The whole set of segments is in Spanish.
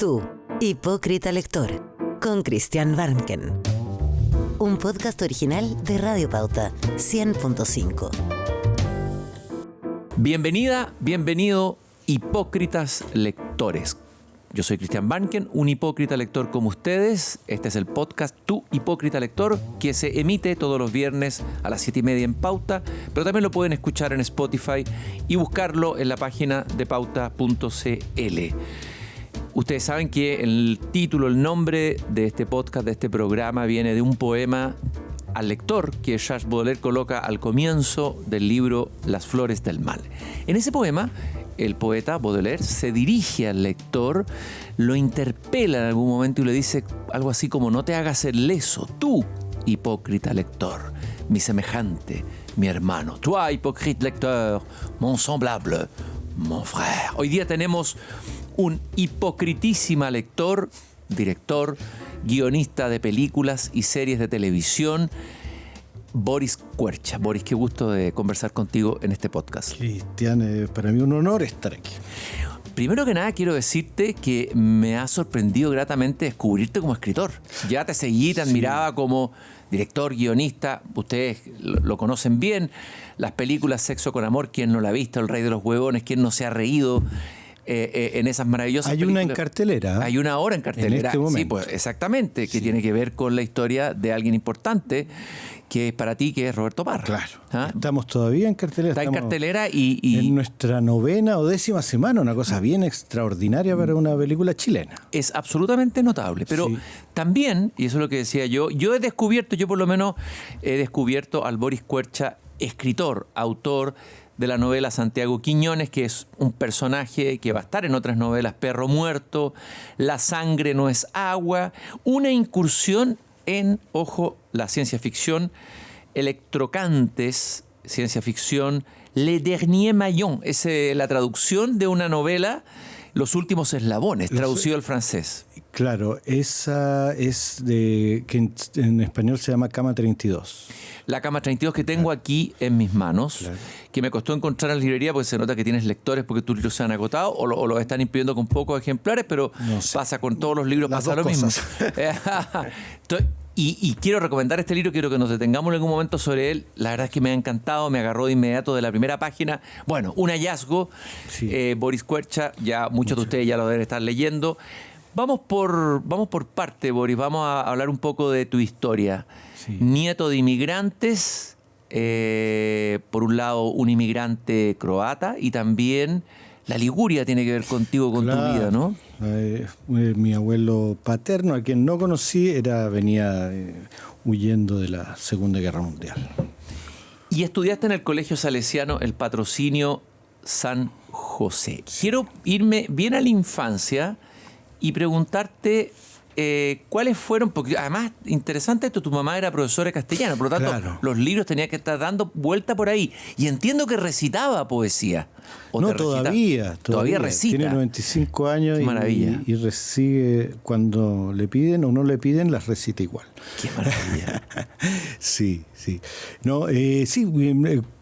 Tú, hipócrita lector, con Christian Barnken. Un podcast original de Radio Pauta 100.5. Bienvenida, bienvenido, hipócritas lectores. Yo soy Christian Barnken, un hipócrita lector como ustedes. Este es el podcast Tu Hipócrita Lector, que se emite todos los viernes a las 7:30 en Pauta, pero también lo pueden escuchar en Spotify y buscarlo en la página de pauta.cl. Ustedes saben que el título, el nombre de este podcast, de este programa, viene de un poema al lector que Charles Baudelaire coloca al comienzo del libro Las Flores del Mal. En ese poema, el poeta Baudelaire se dirige al lector, lo interpela en algún momento y le dice algo así como: no te hagas el leso, tú, hipócrita lector, mi semejante, mi hermano. Toi, hypocrite lecteur, mon semblable, mon frère. Hoy día tenemos un hipocritísima lector, director, guionista de películas y series de televisión, Boris Kuercha. Boris, qué gusto de conversar contigo en este podcast. Cristian, para mí un honor estar aquí. Primero que nada, quiero decirte que me ha sorprendido gratamente descubrirte como escritor. Ya te seguí, te admiraba como director, guionista. Ustedes lo conocen bien. Las películas Sexo con Amor, ¿quién no la ha visto? El Rey de los Huevones, ¿quién no se ha reído en esas maravillosas películas? Hay una en cartelera. Hay una ahora en cartelera. En este momento. Sí, pues exactamente, que tiene que ver con la historia de alguien importante, que es para ti, que es Roberto Parra. Claro. ¿Ah? Estamos todavía en cartelera. Está en cartelera y en nuestra 9ª o 10ª semana, una cosa bien extraordinaria para una película chilena. Es absolutamente notable, pero también, y eso es lo que decía yo por lo menos he descubierto al Boris Kuercha, escritor, autor de la novela Santiago Quiñones, que es un personaje que va a estar en otras novelas: Perro Muerto, La sangre no es agua, una incursión en, ojo, la ciencia ficción, Electrocantes, ciencia ficción, Le Dernier Maillon, es la traducción de una novela, Los últimos eslabones, traducido al francés. Claro, esa es de que en español se llama Cama 32. La Cama 32 que tengo aquí en mis manos, que me costó encontrar en la librería porque se nota que tienes lectores porque tus libros se han agotado o los están imprimiendo con pocos ejemplares, pero no sé. Pasa con todos los libros, Las pasa lo mismo. Y quiero recomendar este libro, quiero que nos detengamos en algún momento sobre él. La verdad es que me ha encantado, me agarró de inmediato de la primera página. Bueno, un hallazgo. Sí. Boris Kuercha, ya muchos de ustedes ya lo deben estar leyendo. Vamos por parte, Boris. Vamos a hablar un poco de tu historia. Sí. Nieto de inmigrantes, por un lado un inmigrante croata, y también la Liguria tiene que ver contigo, con tu vida, ¿no? Mi abuelo paterno, a quien no conocí, venía huyendo de la Segunda Guerra Mundial. Y estudiaste en el Colegio Salesiano El Patrocinio San José. Sí. Quiero irme bien a la infancia y preguntarte cuáles fueron, porque además, interesante esto, tu mamá era profesora de castellano, por lo tanto, los libros tenían que estar dando vuelta por ahí. Y entiendo que recitaba poesía. No, todavía recita. Tiene 95 años y recibe, cuando le piden o no le piden, las recita igual. ¡Qué maravilla! Sí. No,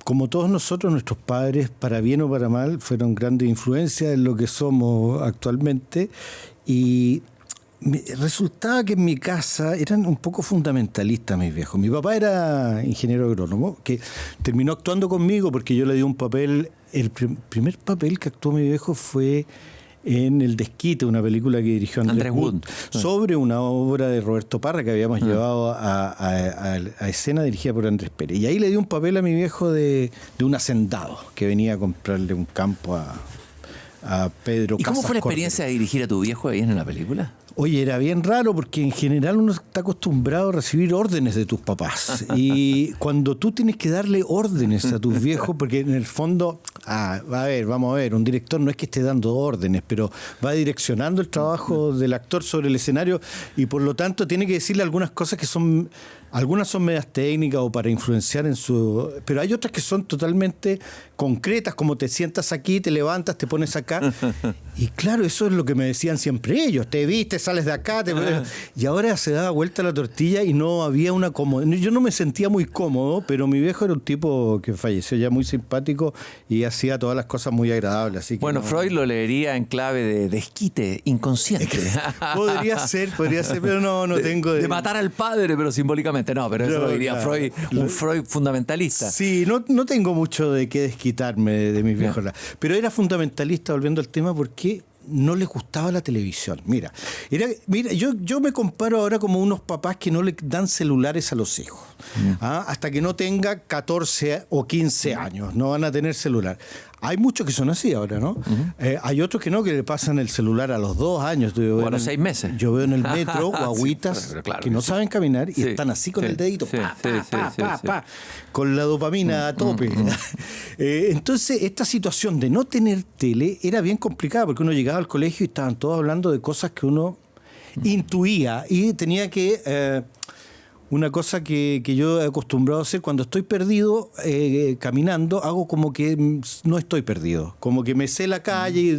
como todos nosotros, nuestros padres, para bien o para mal, fueron grandes influencias en lo que somos actualmente. Y resultaba que en mi casa eran un poco fundamentalistas mis viejos. Mi papá era ingeniero agrónomo, que terminó actuando conmigo porque yo le di un papel. El primer papel que actuó mi viejo fue en El Desquite, una película que dirigió Andrés Wood, sobre una obra de Roberto Parra que habíamos llevado a escena, dirigida por Andrés Pérez. Y ahí le di un papel a mi viejo de un hacendado que venía a comprarle un campo a Pedro Casas. ¿Y cómo fue la experiencia de dirigir a tu viejo ahí en la película? Oye, era bien raro porque en general uno está acostumbrado a recibir órdenes de tus papás. Y cuando tú tienes que darle órdenes a tus viejos, porque en el fondo, vamos a ver, un director no es que esté dando órdenes, pero va direccionando el trabajo del actor sobre el escenario y por lo tanto tiene que decirle algunas cosas que son... Algunas son medias técnicas o para influenciar en su... Pero hay otras que son totalmente concretas, como te sientas aquí, te levantas, te pones acá. Y claro, eso es lo que me decían siempre ellos. Te viste, sales de acá. Y ahora se daba vuelta la tortilla y no había una comodidad. Yo no me sentía muy cómodo, pero mi viejo era un tipo que falleció ya muy simpático y hacía todas las cosas muy agradables. Así que bueno, Freud lo leería en clave de desquite inconsciente. podría ser, pero no tengo... De matar al padre, pero simbólicamente no, pero eso lo diría Freud, un Freud fundamentalista. Sí, no tengo mucho de qué desquitarme de mis viejos. Pero era fundamentalista, volviendo al tema, porque no les gustaba la televisión. Mira, yo me comparo ahora como unos papás que no le dan celulares a los hijos. Hasta que no tenga 14 o 15 años, no van a tener celular. Hay muchos que son así ahora, ¿no? Hay otros que no, que le pasan el celular a los 2 años. O a los 6 meses. Yo veo en el metro guaguitas pero claro, que no saben caminar y están así con el dedito, pa, con la dopamina a tope. Entonces, esta situación de no tener tele era bien complicada porque uno llegaba al colegio y estaban todos hablando de cosas que uno intuía y tenía que... Una cosa que yo he acostumbrado a hacer cuando estoy perdido caminando, hago como que no estoy perdido. Como que me sé la calle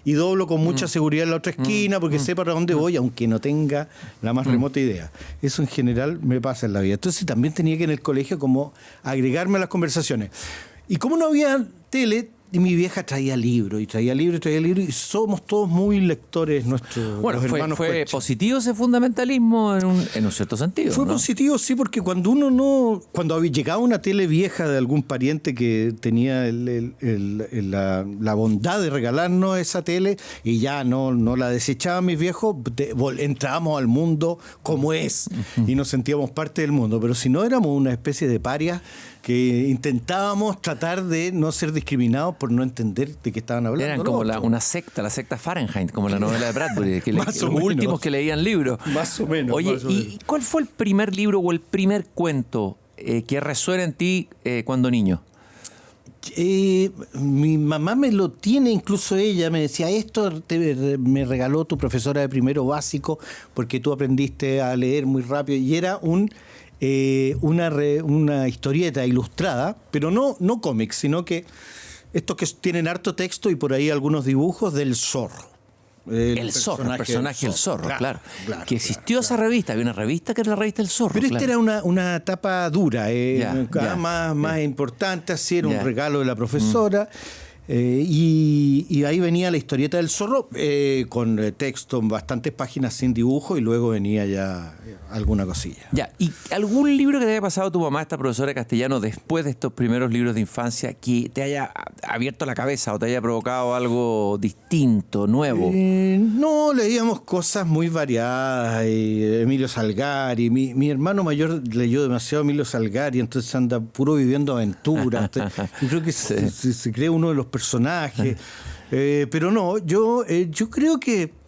y doblo con mucha seguridad en la otra esquina porque sé para dónde voy, aunque no tenga la más remota idea. Eso en general me pasa en la vida. Entonces también tenía que en el colegio como agregarme a las conversaciones. Y como no había tele... Y mi vieja traía libros, y somos todos muy lectores nuestros. Bueno, fue positivo ese fundamentalismo en un cierto sentido. Fue positivo, sí, porque cuando llegaba una tele vieja de algún pariente que tenía la bondad de regalarnos esa tele, y ya no la desechaban mis viejos, entrábamos al mundo como es, y nos sentíamos parte del mundo. Pero si no, éramos una especie de parias que intentábamos tratar de no ser discriminados por no entender de qué estaban hablando. Eran como una secta, la secta Fahrenheit, como la novela de Bradbury, los últimos que leían libros. Más o menos. Oye, ¿y cuál fue el primer libro o el primer cuento que resuena en ti cuando niño? Mi mamá me lo tiene, incluso ella me decía, esto me regaló tu profesora de primero básico porque tú aprendiste a leer muy rápido, y era una historieta ilustrada, pero no cómics, sino que estos que tienen harto texto y por ahí algunos dibujos del zorro. El personaje del zorro, claro. Que existió esa revista, había una revista que era la revista del zorro. Pero esta era una tapa dura, más importante, así era un regalo de la profesora. Y ahí venía la historieta del zorro con texto en bastantes páginas sin dibujo, y luego venía ya alguna cosilla. ¿Y algún libro que te haya pasado a tu mamá, esta profesora de castellano, después de estos primeros libros de infancia, que te haya abierto la cabeza o te haya provocado algo distinto, nuevo? No, leíamos cosas muy variadas. Emilio Salgari, mi hermano mayor leyó demasiado Emilio Salgari, entonces anda puro viviendo aventuras. Y creo que se cree uno de los personajes. Pero no, yo creo que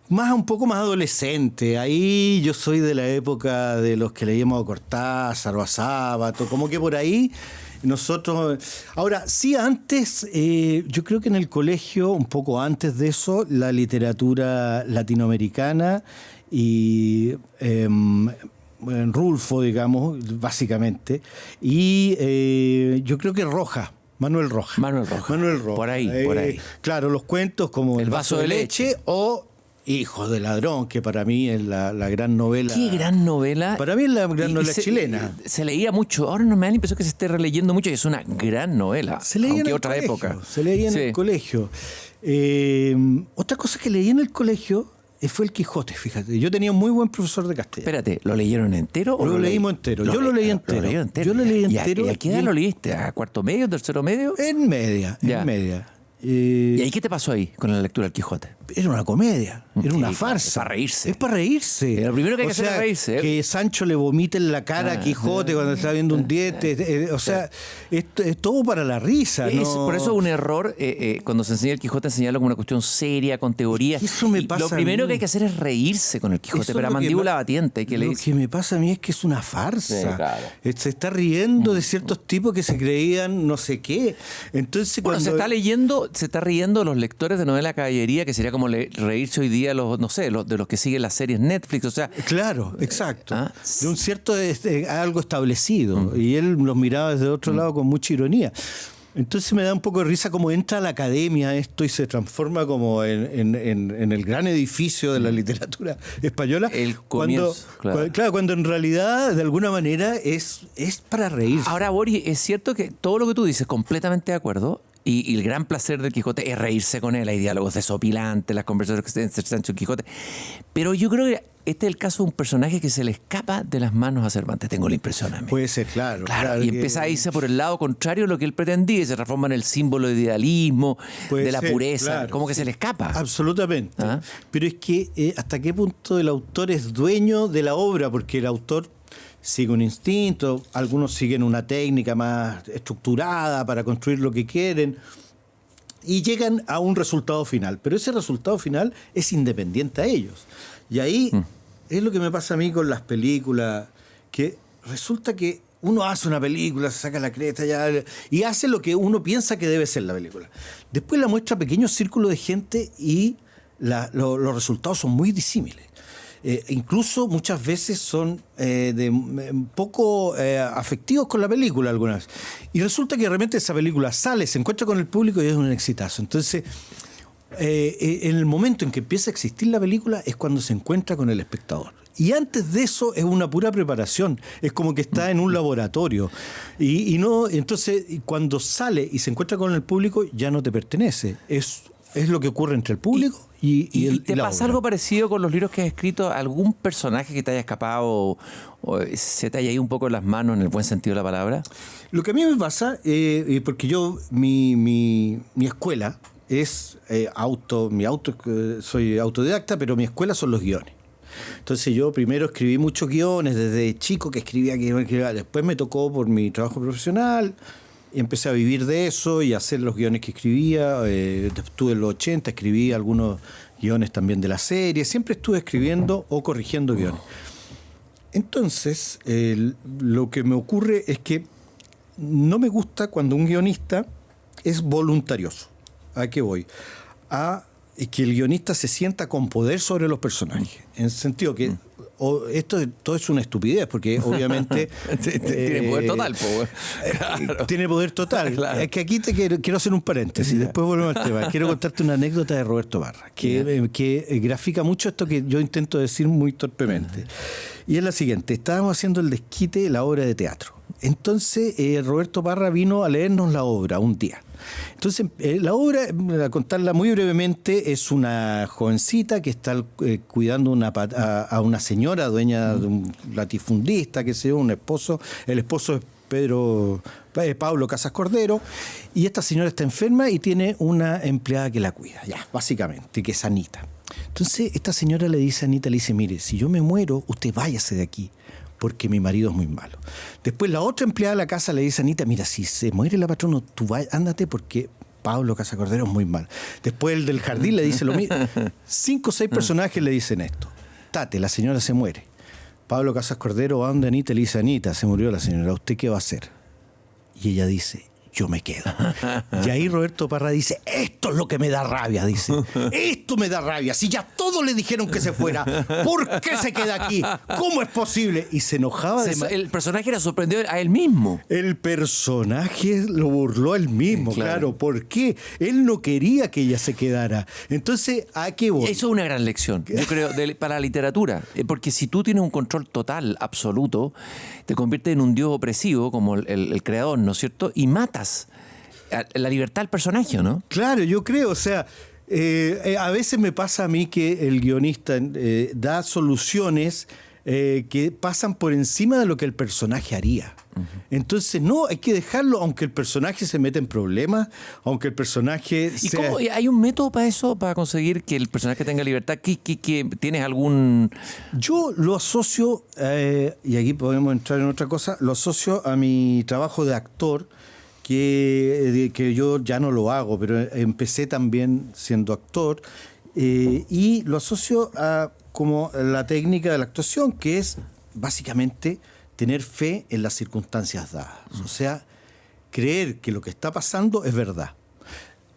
un poco más adolescente. Ahí yo soy de la época de los que leíamos a Cortázar o a Sábato, como que por ahí nosotros... Ahora, sí, antes, yo creo que en el colegio, un poco antes de eso, la literatura latinoamericana y... Rulfo, digamos, básicamente, y yo creo que Manuel Rojas. Por ahí. Claro, los cuentos como El vaso de leche o Hijos de ladrón, que para mí es la gran novela. ¿Qué gran novela? Para mí es la gran novela chilena. Se leía mucho. Ahora no me da la impresión que se esté releyendo mucho, y es una gran novela. Se leía en otra época. Se leía en el colegio. Otra cosa que leí en el colegio fue El Quijote, fíjate. Yo tenía un muy buen profesor de castellano. Espérate, ¿lo leyeron entero? ¿O lo leímos entero? Yo lo leí entero. Yo lo leí entero. ¿Y a qué edad lo leíste? ¿A cuarto medio, tercero medio? En media. ¿Y ahí qué te pasó ahí con la lectura del Quijote? Era una comedia, era una farsa. Es para reírse. Es para reírse. Lo primero que hay que hacer es reírse. Que Sancho le vomite en la cara a Quijote cuando está viendo un diente. Es todo para la risa. Por eso es un error cuando se enseña el Quijote, enseñarlo como una cuestión seria, con teoría. Eso me pasa. Lo primero que hay que hacer es reírse con el Quijote, pero a mandíbula batiente. Lo que me pasa a mí es que es una farsa. Sí, claro. Se está riendo de ciertos tipos que se creían no sé qué. Entonces, se está riendo de los lectores de novela caballería, que sería como reírse hoy día de los que siguen las series Netflix, o sea... Claro, exacto. De un cierto algo establecido. Y él los miraba desde otro lado con mucha ironía. Entonces me da un poco de risa cómo entra a la academia esto y se transforma como en el gran edificio de la literatura española. El comienzo, cuando en realidad, de alguna manera, es para reírse. Ahora, Boris, es cierto que todo lo que tú dices, completamente de acuerdo, y el gran placer del Quijote es reírse con él. Hay diálogos desopilantes, las conversaciones entre Sancho y Quijote. Pero yo creo que este es el caso de un personaje que se le escapa de las manos a Cervantes, tengo la impresión a mí. Puede ser, claro. Y empieza a irse por el lado contrario de lo que él pretendía, y se transforma en el símbolo de idealismo, de la pureza, claro, como que se le escapa. Absolutamente. ¿Ah? Pero es que hasta qué punto el autor es dueño de la obra, porque el autor sigue un instinto, algunos siguen una técnica más estructurada para construir lo que quieren y llegan a un resultado final, pero ese resultado final es independiente a ellos. Y ahí es lo que me pasa a mí con las películas, que resulta que uno hace una película, se saca la cresta y hace lo que uno piensa que debe ser la película. Después la muestra a pequeños círculos de gente y los resultados son muy disímiles. Incluso muchas veces son poco afectivos con la película algunas. Y resulta que de repente esa película sale, se encuentra con el público y es un exitazo. Entonces, en el momento en que empieza a existir la película es cuando se encuentra con el espectador. Y antes de eso es una pura preparación, es como que está en un laboratorio. Y no, entonces cuando sale y se encuentra con el público ya no te pertenece. Es lo que ocurre entre el público y ¿Te pasa algo parecido con los libros que has escrito? ¿Algún personaje que te haya escapado o se te haya ido un poco en las manos en el buen sentido de la palabra? Lo que a mí me pasa, porque yo, mi escuela es soy autodidacta, pero mi escuela son los guiones. Entonces yo primero escribí muchos guiones, desde chico que escribía, después me tocó por mi trabajo profesional. Y empecé a vivir de eso y a hacer los guiones que escribía. Estuve en los 80, escribí algunos guiones también de la serie. Siempre estuve escribiendo o corrigiendo guiones. Entonces, lo que me ocurre es que no me gusta cuando un guionista es voluntarioso. ¿A qué voy? A que el guionista se sienta con poder sobre los personajes. En el sentido que todo es una estupidez, porque obviamente tiene poder total, claro. Tiene poder total. Claro. Es que aquí quiero hacer un paréntesis, después volvemos al tema. Quiero contarte una anécdota de Roberto Parra que grafica mucho esto que yo intento decir muy torpemente. Y es la siguiente: estábamos haciendo el desquite, la obra de teatro. Entonces Roberto Parra vino a leernos la obra un día. Entonces la obra, a contarla muy brevemente, es una jovencita que está cuidando a una señora dueña de un latifundista, que sé yo, un esposo. El esposo es Pablo Casas Cordero, y esta señora está enferma y tiene una empleada que la cuida, ya, básicamente, que es Anita. Entonces esta señora le dice a Anita, le dice: mire, si yo me muero, usted váyase de aquí, porque mi marido es muy malo. Después la otra empleada de la casa le dice a Anita: mira, si se muere la patrona, tú ándate, porque Pablo Casas Cordero es muy mal. Después el del jardín le dice lo mismo. 5 o 6 personajes le dicen esto. Tate, la señora se muere. Pablo Casas Cordero va donde Anita y le dice: Anita, se murió la señora, ¿usted qué va a hacer? Y ella dice: yo me quedo. Y ahí Roberto Parra dice: esto es lo que me da rabia, dice. Esto me da rabia. Si ya todos le dijeron que se fuera, ¿por qué se queda aquí? ¿Cómo es posible? Y se enojaba. El personaje era sorprendido a él mismo. El personaje lo burló a él mismo, claro. ¿Por qué? Él no quería que ella se quedara. Entonces, ¿a qué voy? Eso es una gran lección, yo creo, para la literatura. Porque si tú tienes un control total, absoluto, te conviertes en un dios opresivo, como el creador, ¿no es cierto? Y matas la libertad del personaje, ¿no? Claro, yo creo, o sea, a veces me pasa a mí que el guionista da soluciones que pasan por encima de lo que el personaje haría. Entonces, no, hay que dejarlo, aunque el personaje se meta en problemas, aunque el personaje sea... ¿Y hay un método para eso, para conseguir que el personaje tenga libertad? ¿Tienes algún...? Yo lo asocio, y aquí podemos entrar en otra cosa, lo asocio a mi trabajo de actor, que yo ya no lo hago, pero empecé también siendo actor, y lo asocio a como la técnica de la actuación, que es básicamente tener fe en las circunstancias dadas. O sea, creer que lo que está pasando es verdad.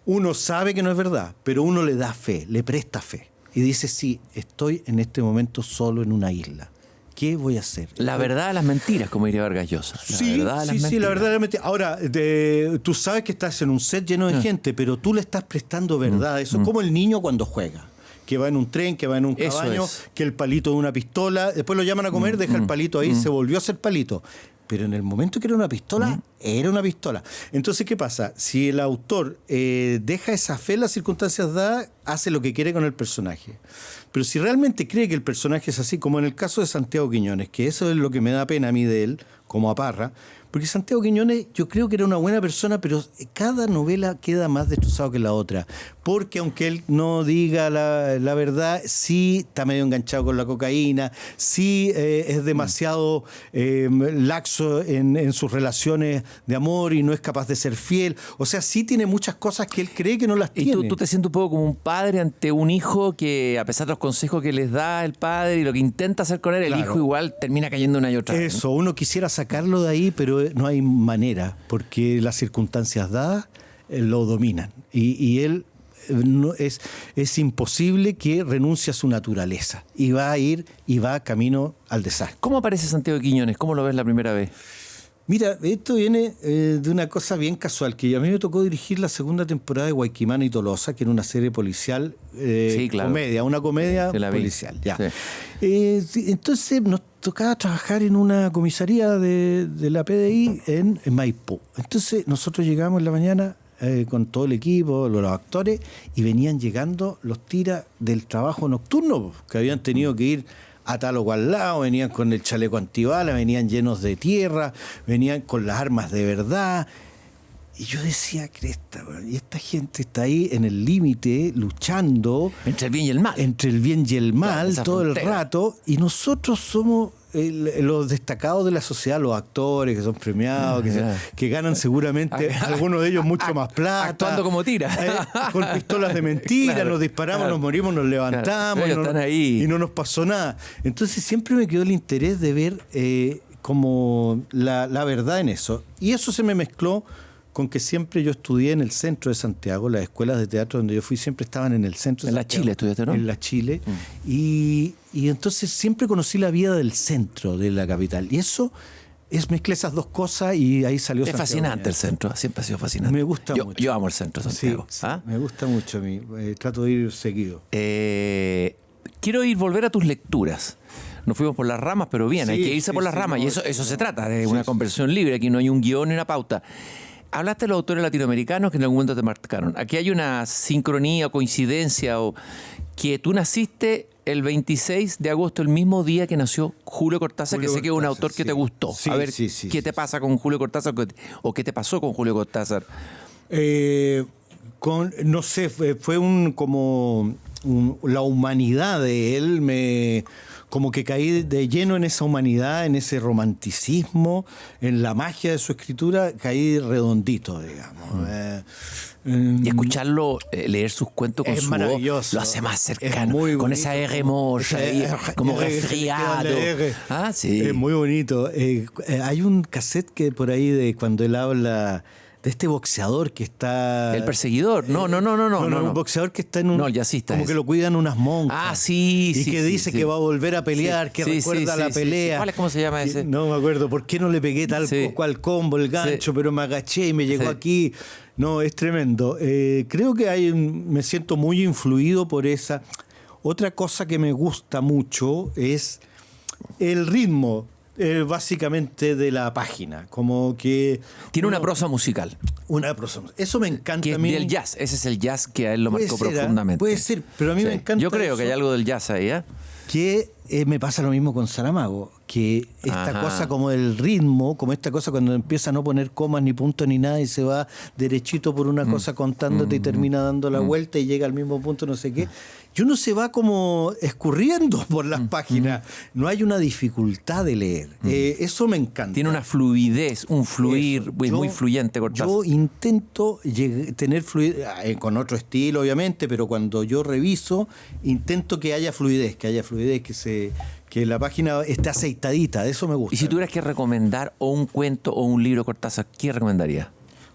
Uno sabe que no es verdad, pero uno le da fe, le presta fe. Y dice: sí, estoy en este momento solo en una isla. ¿Qué voy a hacer? La verdad de las mentiras, como diría Vargas Llosa. Sí, la verdad de las mentiras. Ahora, tú sabes que estás en un set lleno de gente, pero tú le estás prestando verdad. Eso es como el niño cuando juega. Que va en un tren, que va en un caballo, que el palito de una pistola, después lo llaman a comer, deja el palito ahí, se volvió a hacer palito. Pero en el momento que era una pistola, era una pistola. Entonces, ¿qué pasa? Si el autor deja esa fe en las circunstancias dadas, hace lo que quiere con el personaje. Pero si realmente cree que el personaje es así, como en el caso de Santiago Quiñones, que eso es lo que me da pena a mí de él, como a Parra, porque Santiago Quiñones yo creo que era una buena persona, pero cada novela queda más destrozado que la otra. Porque aunque él no diga la verdad, sí está medio enganchado con la cocaína, sí es demasiado laxo en sus relaciones de amor y no es capaz de ser fiel. O sea, sí tiene muchas cosas que él cree que no las tiene. Y tú te sientes un poco como un padre ante un hijo que, a pesar de los consejos que les da el padre y lo que intenta hacer con él, el hijo igual termina cayendo una y otra vez. Eso, uno quisiera sacarlo de ahí, pero no hay manera, porque las circunstancias dadas lo dominan. Y él no, es imposible que renuncie a su naturaleza. Y va camino al desastre. ¿Cómo aparece Santiago Quiñones? ¿Cómo lo ves la primera vez? Mira, esto viene de una cosa bien casual, que a mí me tocó dirigir la segunda temporada de Guayquimán y Tolosa, que era una serie policial, comedia, una comedia policial. Ya. Sí. Entonces nos tocaba trabajar en una comisaría de la PDI en Maipú. Entonces nosotros llegamos en la mañana con todo el equipo, los actores, y venían llegando los tiras del trabajo nocturno, que habían tenido que ir a tal o cual lado, venían con el chaleco antibala, venían llenos de tierra, venían con las armas de verdad. Y yo decía, cresta, y esta gente está ahí en el límite, luchando. Entre el bien y el mal. Entre el bien y el mal, claro, todo frontera. El rato. Y nosotros somos los destacados de la sociedad, los actores que son premiados, que ganan seguramente, algunos de ellos mucho más plata. Actuando como tira. Con pistolas de mentira, claro, nos disparamos, nos morimos, nos levantamos, claro, y no nos pasó nada. Entonces siempre me quedó el interés de ver como la verdad en eso. Y eso se me mezcló con que siempre yo estudié en el centro de Santiago, las escuelas de teatro donde yo fui siempre estaban en el centro de Santiago. En la Chile estudiaste, ¿no? En la Chile. Y entonces siempre conocí la vida del centro de la capital. Y eso mezclé esas dos cosas y ahí salió Santiago. Es fascinante el centro, siempre ha sido fascinante. Me gusta mucho. Yo amo el centro de Santiago. Sí, me gusta mucho a mí. Trato de ir seguido. Quiero volver a tus lecturas. Nos fuimos por las ramas, pero bien, hay que irse por las ramas. Y eso se trata de una conversación libre. Aquí no hay un guión ni una pauta. Hablaste de los autores latinoamericanos que en algún momento te marcaron. Aquí hay una sincronía o coincidencia, o que tú naciste el 26 de agosto, el mismo día que nació Julio Cortázar, que sé que es un autor que te gustó. A ver, ¿qué te pasa con Julio Cortázar o qué te pasó con Julio Cortázar? No sé, fue la humanidad de él como que caí de lleno en esa humanidad, en ese romanticismo, en la magia de su escritura, caí redondito, digamos. Y escucharlo, leer sus cuentos con su voz, lo hace más cercano, con esa R mocha, como resfriado. Sí. Es muy bonito. Hay un cassette que por ahí de cuando él habla de este boxeador que está... El perseguidor. No. Un boxeador que está en un... No, el jazzista. Como que lo cuidan unas monjas. Sí. Y que dice que va a volver a pelear, que recuerda la pelea. ¿Cómo se llama ese? No me acuerdo. ¿Por qué no le pegué tal o cual combo, el gancho, pero me agaché y me llegó aquí? No, es tremendo. Creo que me siento muy influido por esa... Otra cosa que me gusta mucho es el ritmo. Básicamente de la página, como que... Tiene una prosa musical. Una prosa musical. Eso me encanta que a mí. Del jazz, ese es el jazz que a él lo marcó profundamente. Puede ser, pero a mí me encanta. Yo creo que hay algo del jazz ahí, ¿eh? Que me pasa lo mismo con Saramago, que esta cosa como el ritmo, como esta cosa cuando empieza a no poner comas ni puntos ni nada y se va derechito por una cosa contándote y termina dando la vuelta y llega al mismo punto, no sé qué. Y uno se va como escurriendo por las páginas. No hay una dificultad de leer. Eso me encanta. Tiene una fluidez, un fluir muy fluyente. Cortázar. Yo intento tener fluidez, con otro estilo obviamente, pero cuando yo reviso, intento que haya fluidez, que la página esté aceitadita. De eso me gusta. Y si tuvieras que recomendar o un cuento o un libro Cortázar, ¿qué recomendarías?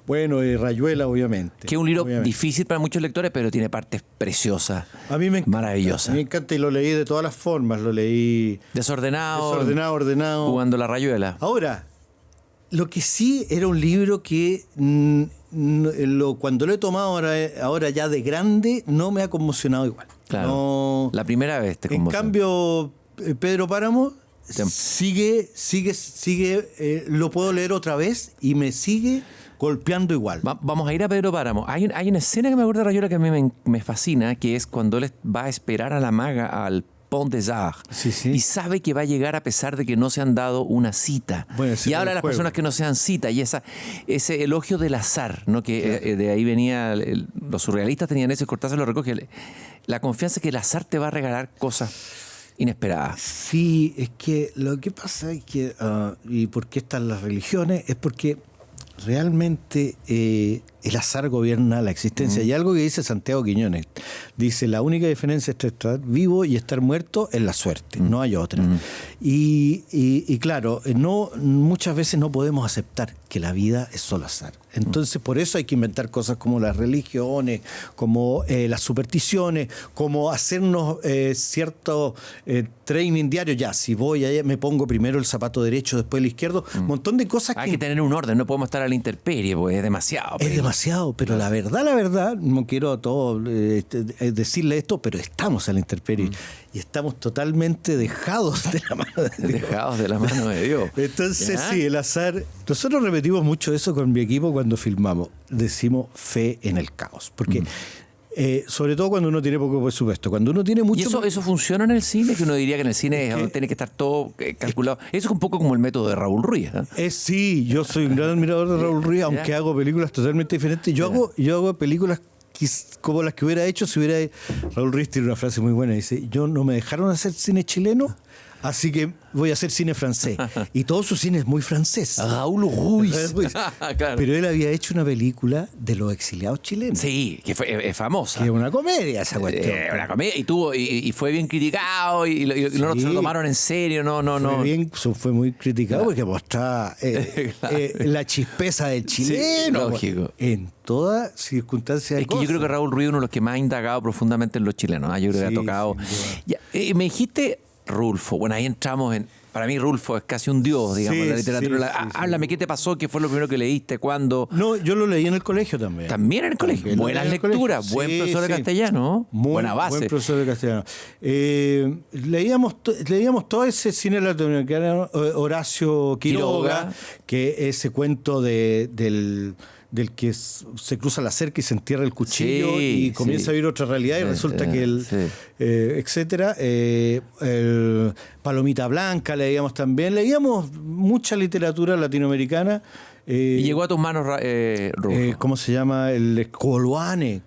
Bueno, Rayuela, obviamente. Que es un libro difícil para muchos lectores, pero tiene partes preciosas, a mí maravillosas. A mí me encanta y lo leí de todas las formas. Lo leí desordenado, ordenado. Jugando la Rayuela. Ahora, lo que sí era un libro que cuando lo he tomado ahora ya de grande, no me ha conmocionado igual. Claro. No, la primera vez te conmocionó. En cambio, Pedro Páramo sigue, lo puedo leer otra vez y me sigue golpeando igual. Vamos a ir a Pedro Páramo. Hay una escena que me acuerdo de Rayuela que a mí me fascina, que es cuando él va a esperar a la maga al Pont des Arts, sí. Y sabe que va a llegar a pesar de que no se han dado una cita. Bueno, y habla de las personas que no se dan cita, y ese elogio del azar, ¿no? Que claro. De ahí venía, los surrealistas tenían eso, y Cortázar lo recoge, la confianza que el azar te va a regalar cosas inesperadas. Sí, es que lo que pasa es que, y por qué están las religiones, es porque realmente el azar gobierna la existencia. Y algo que dice Santiago Quiñones, dice: la única diferencia entre estar vivo y estar muerto es la suerte, no hay otra. Y claro, muchas veces no podemos aceptar que la vida es solo azar. Entonces por eso hay que inventar cosas como las religiones, como las supersticiones, como hacernos cierto training diario. Ya, si voy allá me pongo primero el zapato derecho, después el izquierdo, un montón de cosas. Hay que tener un orden, no podemos estar a la intemperie, porque es demasiado. Es demasiado, pero la verdad, no quiero a todos decirle esto, pero estamos a la intemperie y estamos totalmente dejados de la mano de Dios. Dejados de la mano de Dios. Entonces, sí, el azar. Nosotros repetimos mucho eso con mi equipo cuando filmamos. Decimos fe en el caos. Porque, sobre todo cuando uno tiene poco presupuesto. Cuando uno tiene mucho. ¿Y eso funciona en el cine? Que uno diría que en el cine tiene que estar todo calculado. Eso es un poco como el método de Raúl Ruiz. Sí, yo soy un gran admirador de Raúl Ruiz, aunque hago películas totalmente diferentes. Yo hago películas como las que hubiera hecho si hubiera... Raúl Ruiz tiene una frase muy buena, dice: yo no me dejaron hacer cine chileno, así que voy a hacer cine francés. Y todo su cine es muy francés. Raúl Ruiz. Claro. Pero él había hecho una película de los exiliados chilenos. Sí, que es famosa. Que es una comedia esa cuestión. Una comedia, y fue bien criticado, y no se lo tomaron en serio, Fue muy criticado porque mostraba la chispeza del chileno. Sí, lógico. En toda circunstancia. Es que yo creo que Raúl Ruiz es uno de los que más ha indagado profundamente en los chilenos. Yo creo que ha tocado. Me dijiste Rulfo. Bueno, ahí entramos en... Para mí Rulfo es casi un dios, digamos, en la literatura. Háblame, ¿qué te pasó? ¿Qué fue lo primero que leíste? ¿Cuándo? No, yo lo leí en el colegio también. ¿También en el colegio? Buenas lecturas, buen profesor de castellano. Buena base. Buen profesor de castellano. Leíamos todo ese cine latinoamericano, Horacio Quiroga, que ese cuento del que se cruza la cerca y se entierra el cuchillo y comienza a vivir otra realidad y resulta que etcétera. El Palomita Blanca leíamos también. Leíamos mucha literatura latinoamericana. Y llegó a tus manos Rulfo. ¿Cómo se llama? El Coloane,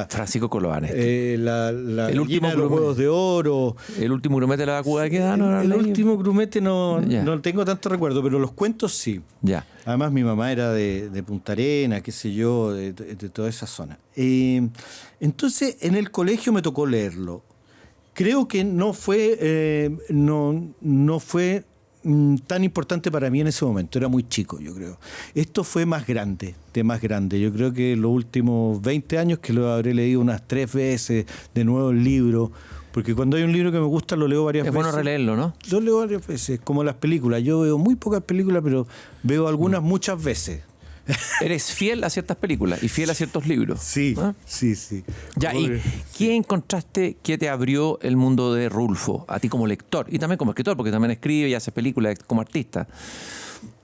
Francisco Coloane. El último de los huevos de oro. El último grumete de la vacuidad que da. El último grumete no tengo tanto recuerdo, pero los cuentos sí. Ya. Además mi mamá era de Punta Arenas, qué sé yo, de toda esa zona. Entonces en el colegio me tocó leerlo. Creo que no fue tan importante para mí en ese momento. Era muy chico, yo creo. Esto fue más grande. Yo creo que los últimos 20 años que lo habré leído unas 3 veces, de nuevo el libro. Porque cuando hay un libro que me gusta lo leo varias veces. Es bueno releerlo, ¿no? Yo leo varias veces, como las películas. Yo veo muy pocas películas, pero veo algunas muchas veces. Eres fiel a ciertas películas y fiel a ciertos libros. Sí, ¿Ah? sí. Ya, ¿y qué encontraste que te abrió el mundo de Rulfo? A ti como lector y también como escritor, porque también escribe y hace películas como artista.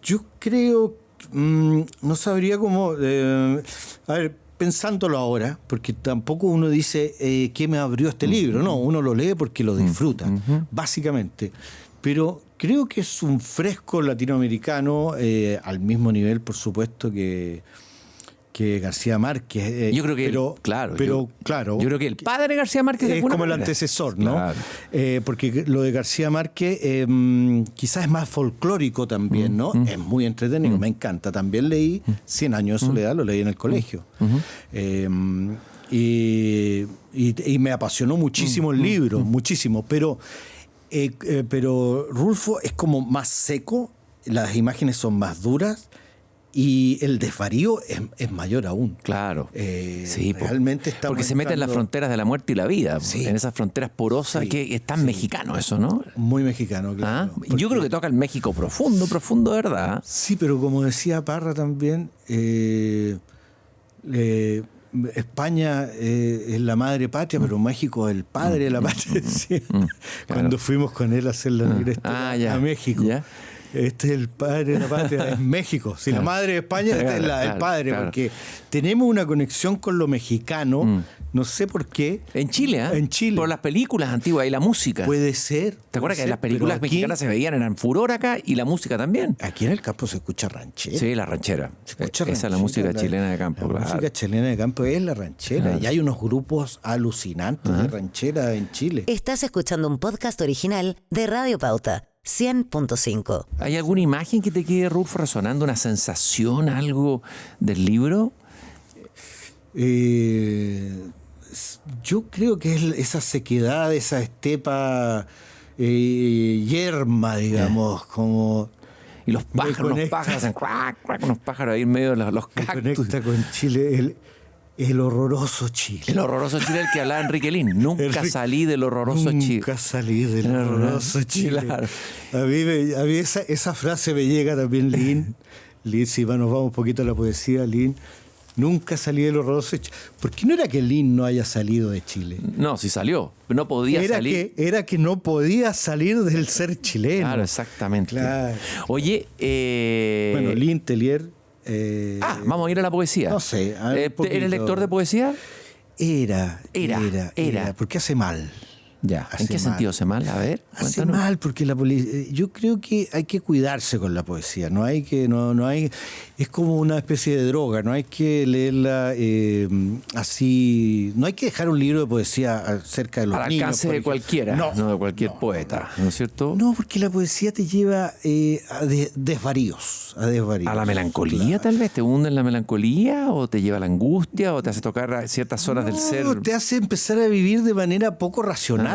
Yo creo, no sabría cómo... a ver, pensándolo ahora, porque tampoco uno dice ¿qué me abrió este libro? No, uno lo lee porque lo disfruta, básicamente. Pero creo que es un fresco latinoamericano al mismo nivel, por supuesto, que García Márquez. Yo creo que yo creo que el padre de García Márquez es como el antecesor, ¿no? Claro. Porque lo de García Márquez quizás es más folclórico también, ¿no? Es muy entretenido, me encanta. También leí 100 años de soledad, lo leí en el colegio. Y me apasionó muchísimo el libro, muchísimo, pero Rulfo es como más seco, las imágenes son más duras Y el desvarío es mayor aún. Claro. Sí, realmente estamos porque se mete en las fronteras de la muerte y la vida, Sí. en esas fronteras porosas, Sí, que es tan mexicano eso, ¿no? Muy mexicano, claro. ¿Ah? Yo creo que toca el México profundo, profundo, ¿verdad? Sí, pero como decía Parra también, España es la madre patria, pero México es el padre de la patria. decía. Cuando fuimos con él a hacer la negra historia a México. Ya. Este es el padre de la patria, es México. Si la madre de España, este es el padre, claro. porque tenemos una conexión con lo mexicano, no sé por qué. En Chile, ¿eh? En Chile. Por las películas antiguas y la música. Puede ser. ¿Te acuerdas puede que las ser, películas pero aquí- mexicanas se veían, eran furor acá y la música también? Aquí en el campo se escucha ranchera. Sí, la ranchera. Se escucha Esa es la ranchera, música chilena de campo, La claro. música chilena de campo es la ranchera. Claro. Y hay unos grupos alucinantes de ranchera en Chile. Estás escuchando un podcast original de Radio Pauta, 100.5. ¿Hay alguna imagen que te quede, Rulfo, resonando, una sensación, algo del libro? Yo creo que es esa sequedad, esa estepa yerma, digamos, como Y los pájaros, unos pájaros hacen crack, crack, unos pájaros ahí en medio de los que cactus. conecta con Chile, el horroroso Chile. El horroroso Chile del que hablaba Enrique Lin. Nunca salí del horroroso Chile. Nunca salí del horroroso Chile. Claro. A mí esa frase me llega también, Lin. Lin, si nos vamos un poquito a la poesía, Lin. Nunca salí del horroroso Chile. ¿Por qué no era que Lin no haya salido de Chile? No, sí salió. No podía salir. Era que no podía salir del ser chileno. Claro, exactamente. Claro. Oye, Bueno, Lin, Tellier. vamos a ir a la poesía. No sé, a ver, un poquito. ¿Eres lector de poesía? Era. Porque hace mal. Ya. Hace ¿En qué mal. sentido hace mal? A ver, Hace cuéntanos. mal porque yo creo que hay que cuidarse con la poesía. No hay, es como una especie de droga. No hay que leerla así. No hay que dejar un libro de poesía cerca de los Al niños. alcance por de ejemplo. cualquiera, no de cualquier poeta, ¿no es cierto? No, porque la poesía te lleva a desvaríos. ¿A la melancolía tal vez? ¿Te hunde en la melancolía o te lleva a la angustia o te hace tocar ciertas zonas del ser? Te hace empezar a vivir de manera poco racional.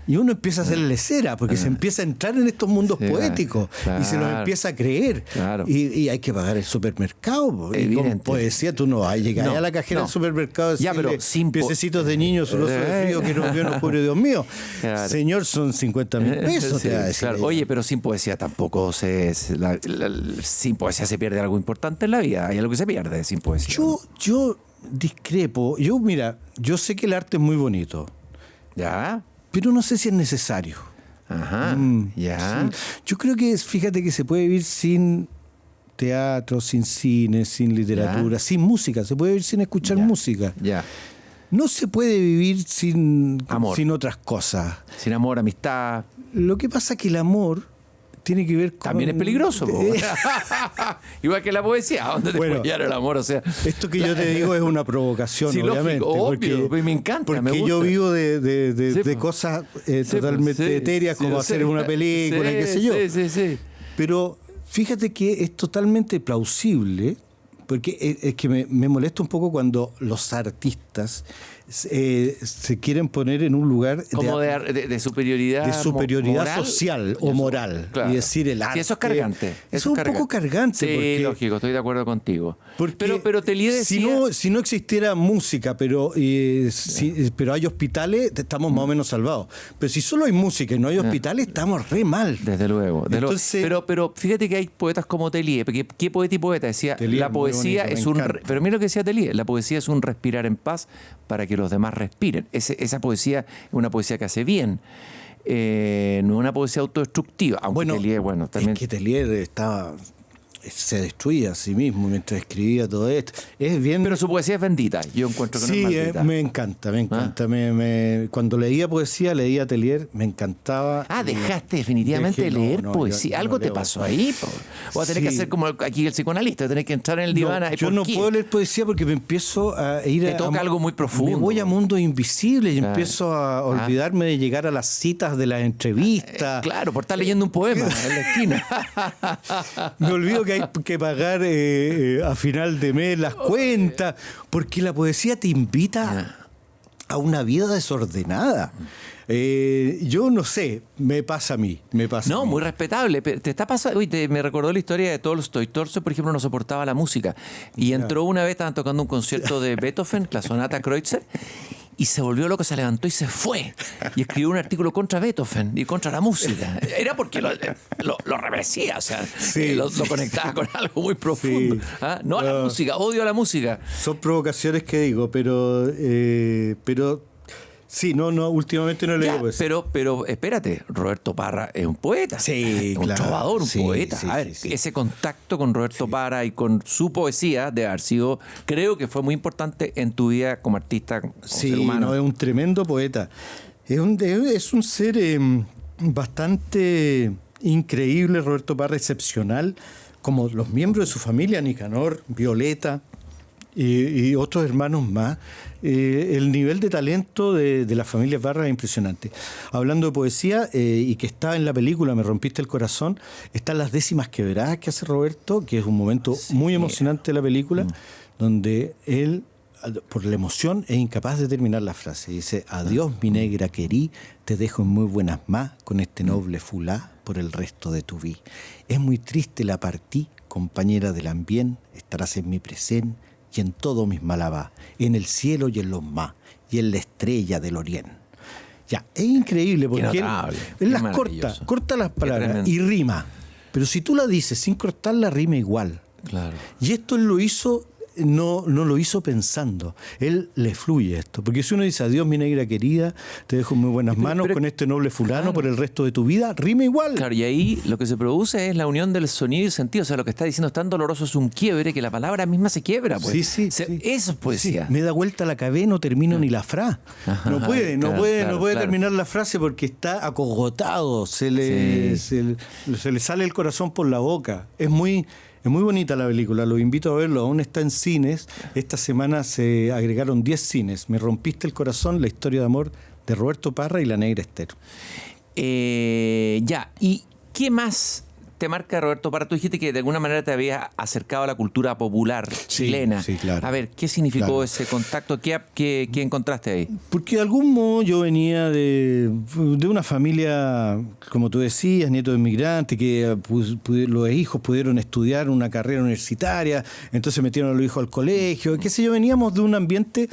Y uno empieza a hacer lecera porque se empieza a entrar en estos mundos Sí, poéticos y se los claro. empieza a creer. Claro. Y hay que pagar el supermercado. Y con Evidente. poesía tú no vas a llegar No, a la cajera no. del supermercado y Ya, pero decirle, sin piececitos de niños, sudoroso de frío, que no veo, no cubre, Dios mío. Claro. Señor, son 50.000 pesos, Sí, te va a decir. claro. Oye, pero sin poesía tampoco sin poesía se pierde algo importante en la vida. Hay algo que se pierde sin poesía. Yo discrepo. Mira, yo sé que el arte es muy bonito, ¿Ya? pero no sé si es necesario. Ajá. ¿Ya? Sí. Yo creo que, fíjate que se puede vivir sin teatro, sin cine, sin literatura, sin música. Se puede vivir sin escuchar Ya. música. Ya. No se puede vivir sin otras cosas. Sin amor, amistad. Lo que pasa es que el amor tiene que ver con... También es peligroso. Po. Igual que la poesía. ¿A dónde te Bueno, puede llevar el amor? O sea, Esto que yo te digo es una provocación, Sí, lógico, obviamente. obvio, porque, me encanta, Porque me yo gusta. vivo de Sí, po. cosas sí, totalmente sí, etéreas, sí, como lo hacer sé. una película, Sí, qué sé yo. Sí. Pero fíjate que es totalmente plausible, porque es que me molesta un poco cuando los artistas se quieren poner en un lugar Como de superioridad. de superioridad moral. social o Eso, moral. claro. Y decir el arte. Sí, eso es cargante. Es un poco cargante. Sí, porque, lógico, estoy de acuerdo contigo. porque Pero Tellier decía... si no existiera música, pero hay hospitales, estamos más o menos salvados. Pero si solo hay música y no hay hospitales, estamos re mal. Desde luego. Entonces- Pero fíjate que hay poetas como Tellier. Porque ¿qué poeta y poeta? Decía, Tellier, la muy poesía bonito, es me un... encanta. Pero mira lo que decía Tellier. La poesía es un respirar en paz para que los demás respiren. Esa poesía es una poesía que hace bien. No es una poesía autodestructiva. Aunque Tellier, también... es que Tellier se destruía a sí mismo mientras escribía todo esto. Es bien... Pero su poesía es bendita. Yo encuentro que Sí, no es maldita. me encanta. Cuando leía poesía, leía Tellier, me encantaba. Dejaste definitivamente de Dejé, leer no, poesía. yo Algo no te leo. pasó ahí, po. O vas a tener que Sí. hacer como aquí el psicoanalista, tenés que entrar en el diván. No, yo no puedo leer poesía porque me empiezo a ir Te toca algo muy profundo. Me voy a mundos invisibles y Claro. empiezo a olvidarme de llegar a las citas de las entrevistas. Claro, por estar leyendo un poema en la esquina. Me olvido que hay que pagar a final de mes las cuentas, porque la poesía te invita a una vida desordenada. Yo no sé, me pasa a mí. No, muy respetable. Pero te está pasando. Uy, me recordó la historia de Tolstoy. Tolstoy, por ejemplo, no soportaba la música. Y entró una vez, estaban tocando un concierto de Beethoven, la sonata Kreutzer, y se volvió loco, se levantó y se fue. Y escribió un artículo contra Beethoven y contra la música. Era porque lo revesía, o sea, lo conectaba con algo muy profundo. Sí. ¿Ah? No a la música, odio a la música. Son provocaciones que digo, pero sí, no, últimamente no le digo eso. Pero espérate, Roberto Parra es un poeta. Sí, es un claro. trovador, un poeta. Sí, a ver, sí. ese contacto con Roberto Parra y con su poesía de haber sido, creo que fue muy importante en tu vida como artista, como ser humano. No, es un tremendo poeta. Es un ser bastante increíble, Roberto Parra, excepcional, como los miembros de su familia, Nicanor, Violeta y otros hermanos más. El nivel de talento de la familia Parra es impresionante. Hablando de poesía, y que está en la película Me rompiste el corazón, están las décimas quebradas que hace Roberto, que es un momento muy emocionante de la película, donde él, por la emoción, es incapaz de terminar la frase. Dice: adiós, mi negra querí, te dejo en muy buenas más con este noble fulá por el resto de tu vida. Es muy triste la partí, compañera del ambién, estarás en mi presente y en todo mis malabá, en el cielo y en los más, y en la estrella del oriente. Ya, es increíble porque él las corta las palabras y rima. Pero si tú la dices sin cortarla, rima igual. Claro. Y esto él lo hizo, no lo hizo pensando. Él le fluye esto. Porque si uno dice: adiós, mi negra querida, te dejo en muy buenas manos con este noble fulano por el resto de tu vida, rima igual. Claro, y ahí lo que se produce es la unión del sonido y el sentido. O sea, lo que está diciendo es tan doloroso, es un quiebre, que la palabra misma se quiebra. Pues. Sí. Eso es poesía. Sí. Me da vuelta la cabeza, no termino ni la frase. No puede terminar la frase porque está acogotado. Se le sale el corazón por la boca. Es muy bonita la película, los invito a verlo, aún está en cines. Esta semana se agregaron 10 cines. Me rompiste el corazón, la historia de amor de Roberto Parra y la negra Esther. ¿Y qué más te marca Roberto Parra? Tú dijiste que de alguna manera te habías acercado a la cultura popular chilena. Sí, claro. A ver, ¿qué significó ese contacto? ¿Qué encontraste ahí? Porque de algún modo yo venía de una familia, como tú decías, nieto de inmigrantes, que los hijos pudieron estudiar una carrera universitaria, entonces metieron a los hijos al colegio, qué sé yo, veníamos de un ambiente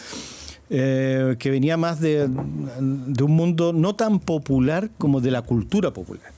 que venía más de un mundo no tan popular como de la cultura popular.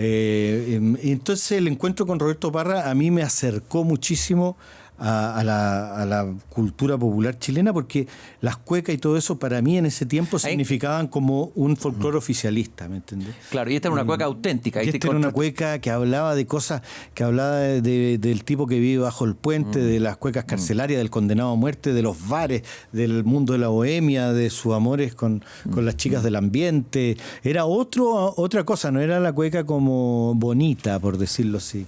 Entonces el encuentro con Roberto Parra a mí me acercó muchísimo a la cultura popular chilena, porque las cuecas y todo eso para mí en ese tiempo significaban como un folclore oficialista, ¿me entiendes? Claro, y esta era una cueca auténtica. Y esta era una cueca que hablaba de cosas, que hablaba del tipo que vive bajo el puente, de las cuecas carcelarias, del condenado a muerte, de los bares, del mundo de la bohemia, de sus amores con las chicas del ambiente. Era otra cosa, no era la cueca como bonita, por decirlo así.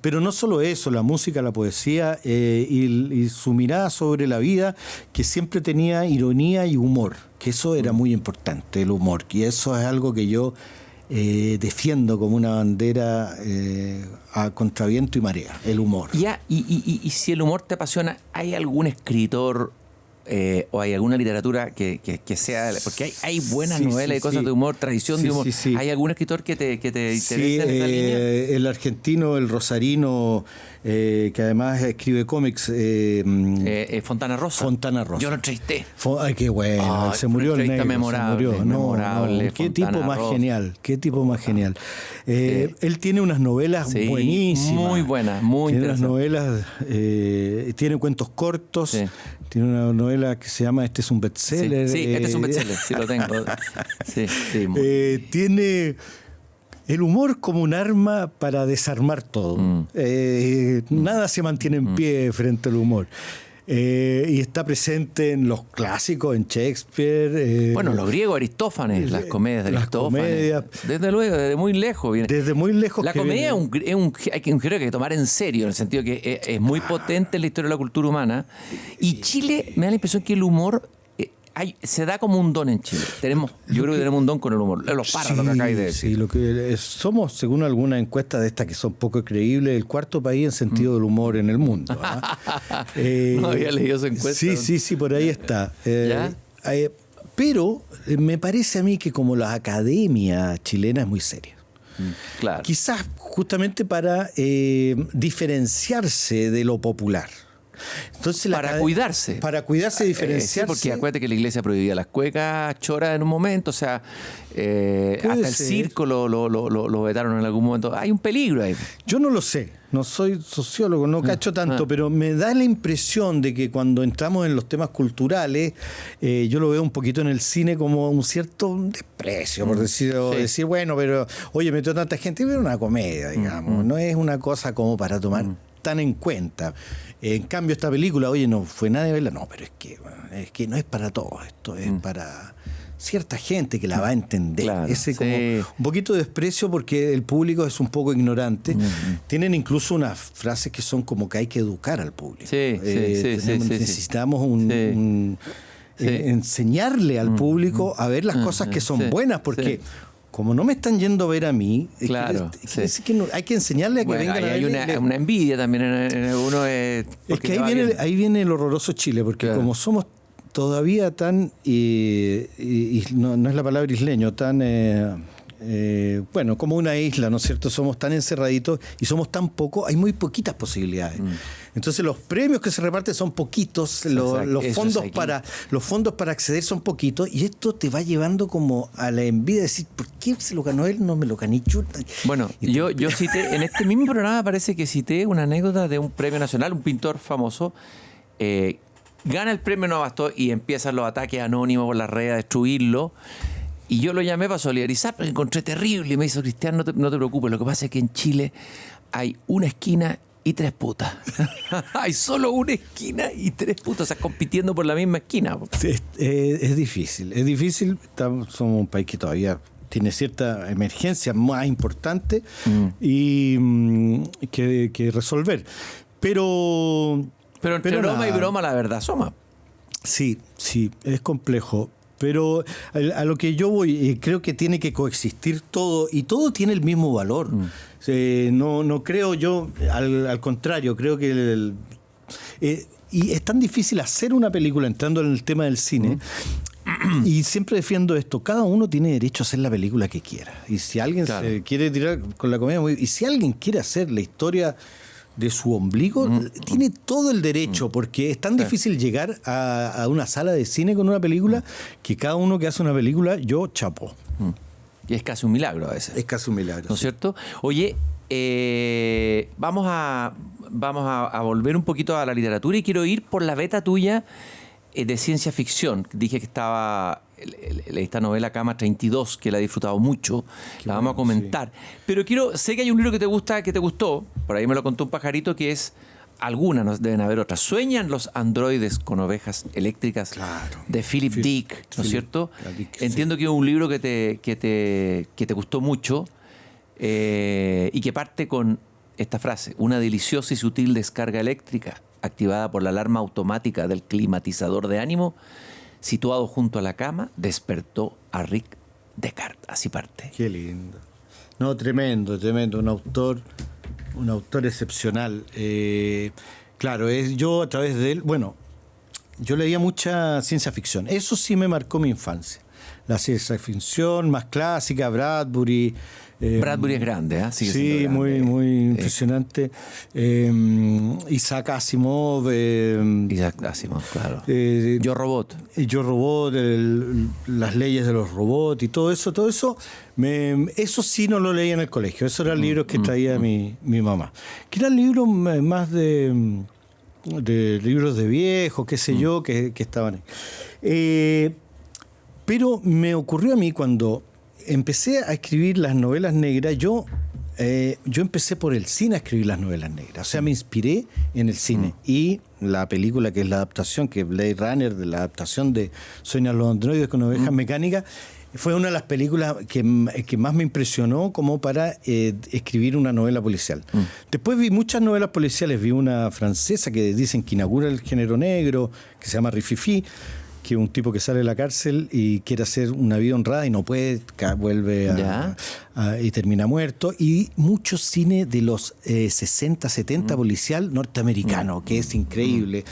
Pero no solo eso, la música, la poesía, y su mirada sobre la vida, que siempre tenía ironía y humor, que eso era muy importante, el humor, y eso es algo que yo defiendo como una bandera a contraviento y marea, el humor. Y si el humor te apasiona, ¿hay algún escritor o hay alguna literatura que sea? Porque hay buenas novelas y cosas de humor, tradición de humor. ¿Hay algún escritor que te interese en esa línea? El argentino, el rosarino, que además escribe cómics. Fontana Rosa. Yo lo entrevisté. Ay, qué bueno. Se murió el negro. Memorable. Qué tipo más genial. Él tiene unas novelas buenísimas. Muy buenas, muy tiene interesantes. Unas novelas, tiene cuentos cortos. Sí. Tiene una novela que se llama Este es un bestseller. Sí, este es un bestseller, sí lo tengo. Sí. Tiene el humor como un arma para desarmar todo. Nada se mantiene en pie frente al humor. Y está presente en los clásicos, en Shakespeare. Bueno, los griegos, Aristófanes, las comedias de Aristófanes. Desde luego, desde muy lejos viene. Desde muy lejos. La comedia es un género que hay que tomar en serio, en el sentido que es muy potente en la historia de la cultura humana. Y Chile, me da la impresión que el humor se da como un don en Chile. Yo creo que tenemos un don con el humor. Los Parra, lo que acabáis de decir. Sí, lo que somos, según algunas encuestas de estas que son poco creíbles, el cuarto país en sentido del humor en el mundo. No había leído esa encuesta. Sí, por ahí está. Pero me parece a mí que como la academia chilena es muy seria. Claro. Quizás justamente para diferenciarse de lo popular. Entonces, Para cuidarse. Para cuidarse, diferenciarse. Sí, porque acuérdate que la iglesia prohibía las cuecas choras en un momento, o sea, hasta el circo lo vetaron en algún momento. Hay un peligro ahí. Yo no lo sé, no soy sociólogo, no cacho tanto, pero me da la impresión de que cuando entramos en los temas culturales, yo lo veo un poquito en el cine como un cierto desprecio, por decir, bueno, pero oye, metió tanta gente, pero una comedia, digamos, no es una cosa como para tomar tan en cuenta. En cambio, esta película, oye, no fue nada de verla. No, pero es que no es para todo esto, es para cierta gente que la va a entender. Claro, Ese como un poquito de desprecio porque el público es un poco ignorante. Tienen incluso unas frases que son como que hay que educar al público. Necesitamos enseñarle al público a ver las cosas que son buenas, porque como no me están yendo a ver a mí, claro, que hay que enseñarle a que vengan a ver. Hay una envidia también en uno. Es que ahí viene el horroroso Chile, porque como somos todavía tan, y no es la palabra isleño, tan, bueno, como una isla, ¿no es cierto? Somos tan encerraditos y somos tan pocos, hay muy poquitas posibilidades. Entonces los premios que se reparten son poquitos, los fondos para acceder son poquitos, y esto te va llevando como a la envidia de decir, ¿por qué se lo ganó él? No me lo gané yo. Bueno, yo cité, en este mismo programa parece que cité una anécdota de un premio nacional, un pintor famoso, gana el premio, no bastó, y empiezan los ataques anónimos por las redes a destruirlo. Y yo lo llamé para solidarizar, porque encontré terrible. Y me dijo, Cristian, no te preocupes. Lo que pasa es que en Chile hay una esquina y 3 putas. Hay solo una esquina y 3 putas, o sea, compitiendo por la misma esquina. Es difícil. Somos un país que todavía tiene cierta emergencia más importante y que resolver. Pero entre broma y broma, la verdad asoma. Sí, es complejo. Pero a lo que yo voy, creo que tiene que coexistir todo, y todo tiene el mismo valor. No creo yo, al contrario, creo que y es tan difícil hacer una película, entrando en el tema del cine, y siempre defiendo esto, cada uno tiene derecho a hacer la película que quiera. Y si alguien se quiere tirar con la comedia, y si alguien quiere hacer la historia de su ombligo, tiene todo el derecho, porque es tan difícil llegar a una sala de cine con una película que cada uno que hace una película, yo chapo. Y es casi un milagro a veces. Es casi un milagro. ¿No es cierto? Oye, vamos a volver un poquito a la literatura, y quiero ir por la beta tuya de ciencia ficción. Dije que estaba esta novela Cama 32, que la he disfrutado mucho. La vamos a comentar. Sí. Pero sé que hay un libro que te gustó, por ahí me lo contó un pajarito, que es, algunas, deben haber otras. ¿Sueñan los androides con ovejas eléctricas? Claro. De Philip Dick, ¿no es cierto? Entiendo que es un libro que te gustó mucho, y que parte con esta frase: una deliciosa y sutil descarga eléctrica activada por la alarma automática del climatizador de ánimo situado junto a la cama despertó a Rick Descartes. Así parte. Qué lindo. No, tremendo. Un autor excepcional. Claro, yo a través de él, bueno, yo leía mucha ciencia ficción. Eso sí me marcó mi infancia. La ciencia ficción más clásica, Bradbury. Bradbury es grande, ¿eh? Sí, muy impresionante. Isaac Asimov. Claro. Yo Robot. Las leyes de los robots y todo eso. Eso sí no lo leía en el colegio. Esos eran libros que traía mi mamá. Que eran libros más de libros de viejos, qué sé yo, que estaban ahí. Pero me ocurrió a mí cuando empecé a escribir las novelas negras, yo empecé por el cine a escribir las novelas negras. O sea, me inspiré en el cine. Y la película que es la adaptación, que es Blade Runner, de la adaptación de Sueñan los androides con ovejas mecánicas, fue una de las películas que más me impresionó como para escribir una novela policial. Después vi muchas novelas policiales. Vi una francesa que dicen que inaugura el género negro, que se llama Rififi, que un tipo que sale de la cárcel y quiere hacer una vida honrada y no puede, vuelve y termina muerto. Y mucho cine de los 60, 70 policial norteamericano, que es increíble.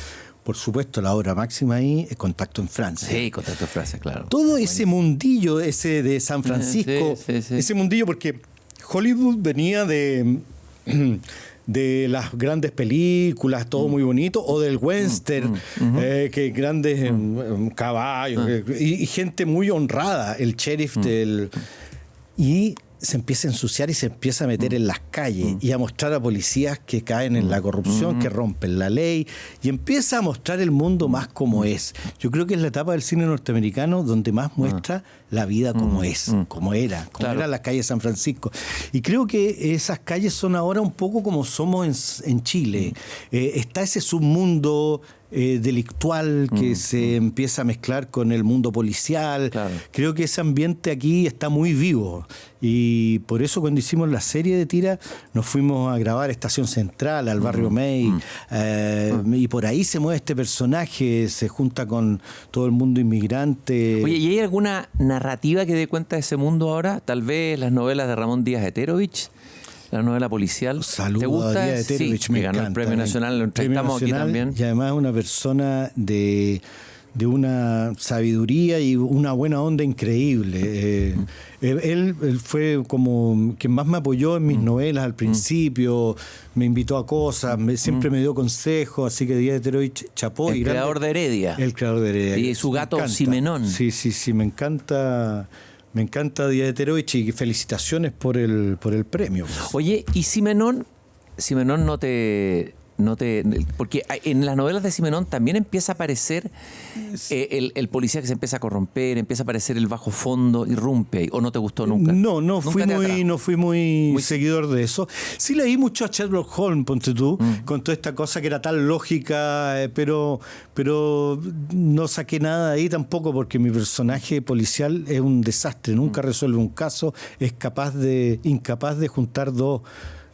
por supuesto, la obra máxima ahí es Contacto en Francia. Sí, Contacto en Francia, claro. Todo ese mundillo ese de San Francisco, Sí. ese mundillo, porque Hollywood venía de las grandes películas, todo muy bonito, o del western, que grandes caballos, y gente muy honrada, el sheriff y se empieza a ensuciar y se empieza a meter en las calles y a mostrar a policías que caen en la corrupción, que rompen la ley, y empieza a mostrar el mundo más como es. Yo creo que es la etapa del cine norteamericano donde más muestra la vida como es, como era la calle de San Francisco. Y creo que esas calles son ahora un poco como somos en Chile. Está ese submundo delictual que se empieza a mezclar con el mundo policial. Claro. Creo que ese ambiente aquí está muy vivo, y por eso cuando hicimos la serie de tiras nos fuimos a grabar Estación Central, al barrio May, y por ahí se mueve este personaje, se junta con todo el mundo inmigrante. Oye, ¿y hay alguna narrativa que dé cuenta de ese mundo ahora? Tal vez las novelas de Ramón Díaz Eterovich, la novela policial. Saludos. ¿Te gusta? A Díaz Eterovich, Sí, me que ganó encanta, el Premio Nacional, lo entrevistamos aquí también. Y además una persona de una sabiduría y una buena onda increíble. Él fue como quien más me apoyó en mis novelas al principio, me invitó a cosas, siempre me dio consejos, así que Díaz Eterovich chapó. El creador de Heredia. El creador de Heredia. Y su gato encanta. Simenón. Sí, me encanta Díaz Eterovich, y felicitaciones por el premio. Oye, ¿y Simenón porque en las novelas de Simenón también empieza a aparecer el policía que se empieza a corromper, empieza a aparecer el bajo fondo, irrumpe ahí, ¿o no te gustó nunca? No fui muy seguidor de eso. Sí leí mucho a Sherlock Holmes, ponte tú, con toda esta cosa que era tan lógica, pero no saqué nada de ahí tampoco, porque mi personaje policial es un desastre, nunca resuelve un caso, es incapaz de juntar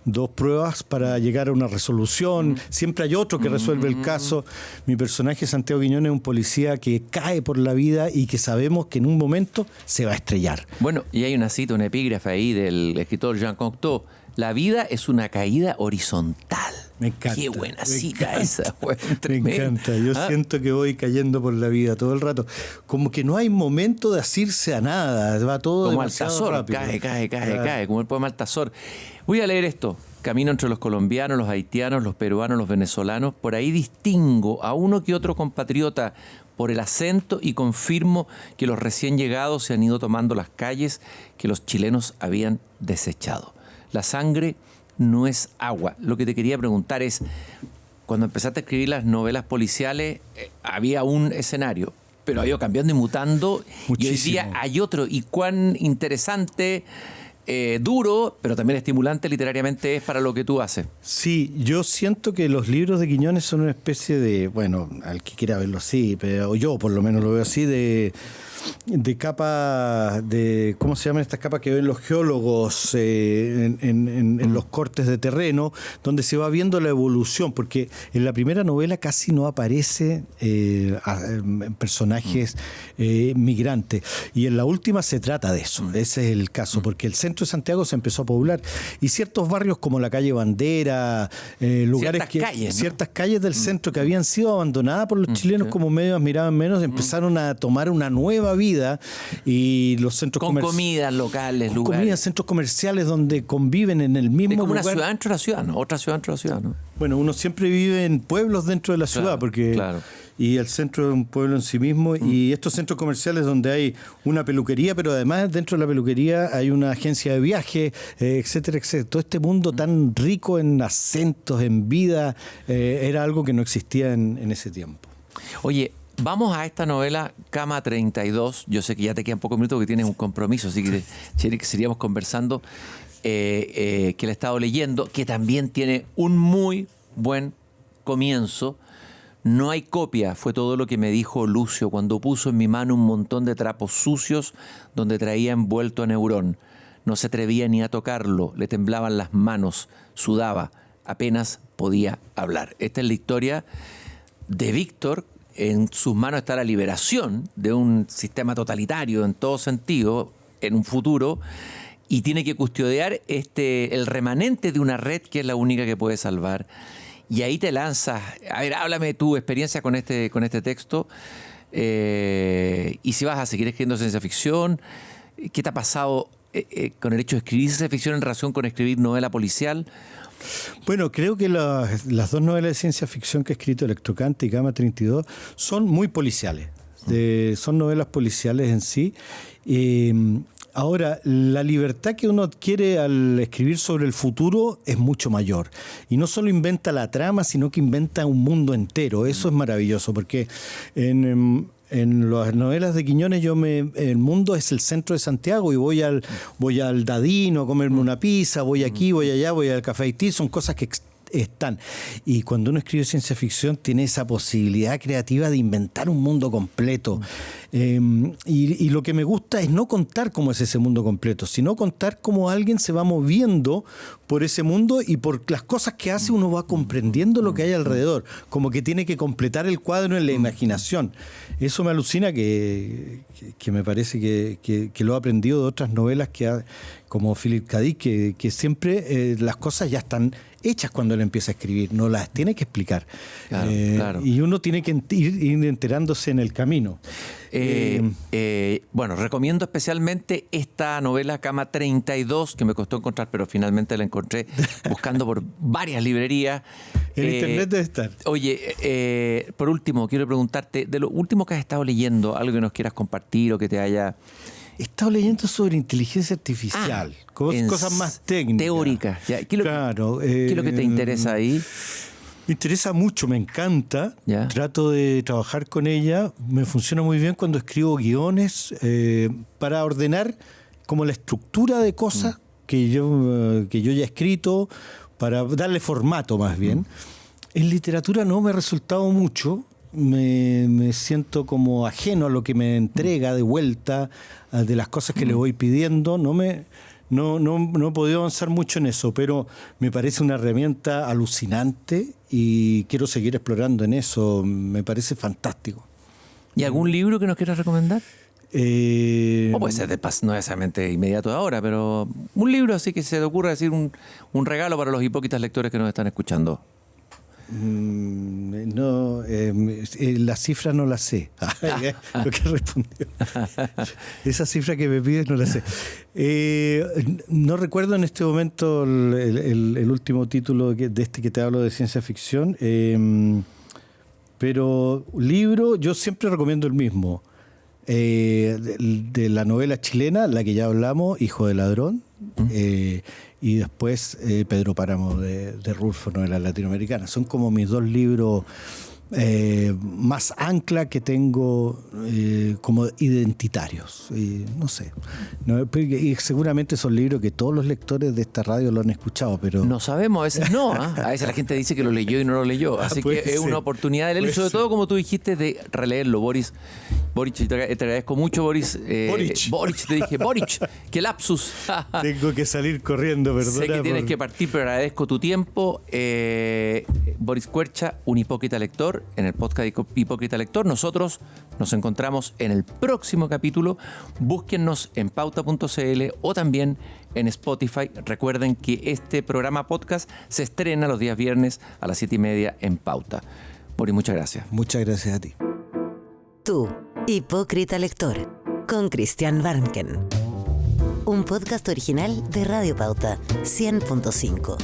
dos pruebas para llegar a una resolución. Siempre hay otro que resuelve el caso. Mi personaje, Santiago Quiñones, es un policía que cae por la vida y que sabemos que en un momento se va a estrellar. Bueno, y hay una cita, un epígrafe ahí del escritor Jean Cocteau: la vida es una caída horizontal. Me encanta. Qué buena cita esa. Me encanta. Yo siento que voy cayendo por la vida todo el rato. Como que no hay momento de asirse a nada. Va todo como demasiado Altazor, rápido. cae, como el poema Altazor. Voy a leer esto. Camino entre los colombianos, los haitianos, los peruanos, los venezolanos. Por ahí distingo a uno que otro compatriota por el acento y confirmo que los recién llegados se han ido tomando las calles que los chilenos habían desechado. La sangre no es agua. Lo que te quería preguntar es, cuando empezaste a escribir las novelas policiales, había un escenario, pero ha ido cambiando y mutando. Muchísimo. Y hoy día hay otro. Y cuán interesante, duro, pero también estimulante literariamente es para lo que tú haces. Sí, yo siento que los libros de Quiñones son una especie de, bueno, al que quiera verlo así, pero yo por lo menos lo veo así, de capas de, ¿cómo se llaman estas capas que ven los geólogos en los cortes de terreno, donde se va viendo la evolución? Porque en la primera novela casi no aparece personajes migrantes, y en la última se trata de eso. Ese es el caso, porque el centro de Santiago se empezó a poblar, y ciertos barrios como la calle Bandera, lugares ciertas calles del centro que habían sido abandonadas por los chilenos, como medio admiraban menos, empezaron a tomar una nueva vida, y los centros comidas locales, lugares. Comidas, centros comerciales donde conviven en el mismo lugar. Es como lugar. una ciudad dentro de la ciudad, ¿no? Otra ciudad dentro de la ciudad, ¿no? Bueno, uno siempre vive en pueblos dentro de la ciudad, porque y el centro es un pueblo en sí mismo, y estos centros comerciales donde hay una peluquería, pero además dentro de la peluquería hay una agencia de viaje, etcétera, etcétera. Todo este mundo tan rico en acentos, en vida, era algo que no existía en ese tiempo. Oye, vamos a esta novela Cama 32. Yo sé que ya te quedan pocos minutos porque tienes un compromiso, así que seguiríamos conversando, que la he estado leyendo, que también tiene un muy buen comienzo. No hay copia, fue todo lo que me dijo Lucio cuando puso en mi mano un montón de trapos sucios donde traía envuelto a Neurón. No se atrevía ni a tocarlo, le temblaban las manos, sudaba, apenas podía hablar. Esta es la historia de Víctor. En sus manos está la liberación de un sistema totalitario en todo sentido, en un futuro, y tiene que custodiar el remanente de una red que es la única que puede salvar. Y ahí te lanzas. A ver, háblame de tu experiencia con este texto. Y si vas a seguir escribiendo ciencia ficción, ¿qué te ha pasado con el hecho de escribir ciencia ficción en relación con escribir novela policial? Bueno, creo que las dos novelas de ciencia ficción que he escrito, Electrocante y Cama 32, son muy policiales. Son novelas policiales en sí. Ahora, la libertad que uno adquiere al escribir sobre el futuro es mucho mayor. Y no solo inventa la trama, sino que inventa un mundo entero. Eso es maravilloso, porque en las novelas de Quiñones el mundo es el centro de Santiago y voy al Dadino a comerme una pizza, voy aquí, voy allá, voy al Café Haití, son cosas que están. Y cuando uno escribe ciencia ficción tiene esa posibilidad creativa de inventar un mundo completo. Y lo que me gusta es no contar cómo es ese mundo completo, sino contar cómo alguien se va moviendo por ese mundo y por las cosas que hace uno va comprendiendo lo que hay alrededor, como que tiene que completar el cuadro en la imaginación. Eso me alucina que me parece que lo he aprendido de otras novelas como Philip K. Dick, que siempre las cosas ya están hechas cuando él empieza a escribir, no las tiene que explicar. Claro. Y uno tiene que ir enterándose en el camino. Bueno, recomiendo especialmente esta novela Cama 32, que me costó encontrar, pero finalmente la encontré buscando por varias librerías. En internet debe estar. Oye, por último, quiero preguntarte, de lo último que has estado leyendo, algo que nos quieras compartir o que te haya... He estado leyendo sobre inteligencia artificial, cosas más técnicas. Teóricas. ¿Qué es lo que te interesa ahí? Me interesa mucho, me encanta. ¿Ya? Trato de trabajar con ella. Me funciona muy bien cuando escribo guiones para ordenar como la estructura de cosas que yo ya he escrito, para darle formato más bien. En literatura no me ha resultado mucho. Me siento como ajeno a lo que me entrega de vuelta, de las cosas que le voy pidiendo. No he podido avanzar mucho en eso, pero me parece una herramienta alucinante y quiero seguir explorando en eso. Me parece fantástico. ¿Y algún libro que nos quieras recomendar? O puede ser no necesariamente inmediato de ahora, pero un libro así que se te ocurra decir un regalo para los hipócritas lectores que nos están escuchando. No, la cifra no la sé. Lo que respondió. Esa cifra que me pides no la sé. No recuerdo en este momento el último título de este que te hablo de ciencia ficción, pero libro yo siempre recomiendo el mismo. De la novela chilena, la que ya hablamos, Hijo de Ladrón, y después Pedro Páramo de Rulfo, novela latinoamericana. Son como mis dos libros más ancla que tengo como identitarios. No sé. Y seguramente son libros que todos los lectores de esta radio lo han escuchado, pero... No sabemos, a veces no. A veces la gente dice que lo leyó y no lo leyó. Así que es una oportunidad de leerlo, sobre todo como tú dijiste, de releerlo. Boric, te agradezco mucho, Boris. Boric, te dije, Boric, qué lapsus. Tengo que salir corriendo, perdona. Sé que tienes que partir, pero agradezco tu tiempo. Boris Quercia, un hipócrita lector, en el podcast Hipócrita Lector. Nosotros nos encontramos en el próximo capítulo. Búsquennos en pauta.cl o también en Spotify. Recuerden que este programa podcast se estrena los días viernes a las 7:30 en Pauta. Boris, muchas gracias. Muchas gracias a ti. Tú, Hipócrita Lector, con Christian Warnken. Un podcast original de Radio Pauta 100.5.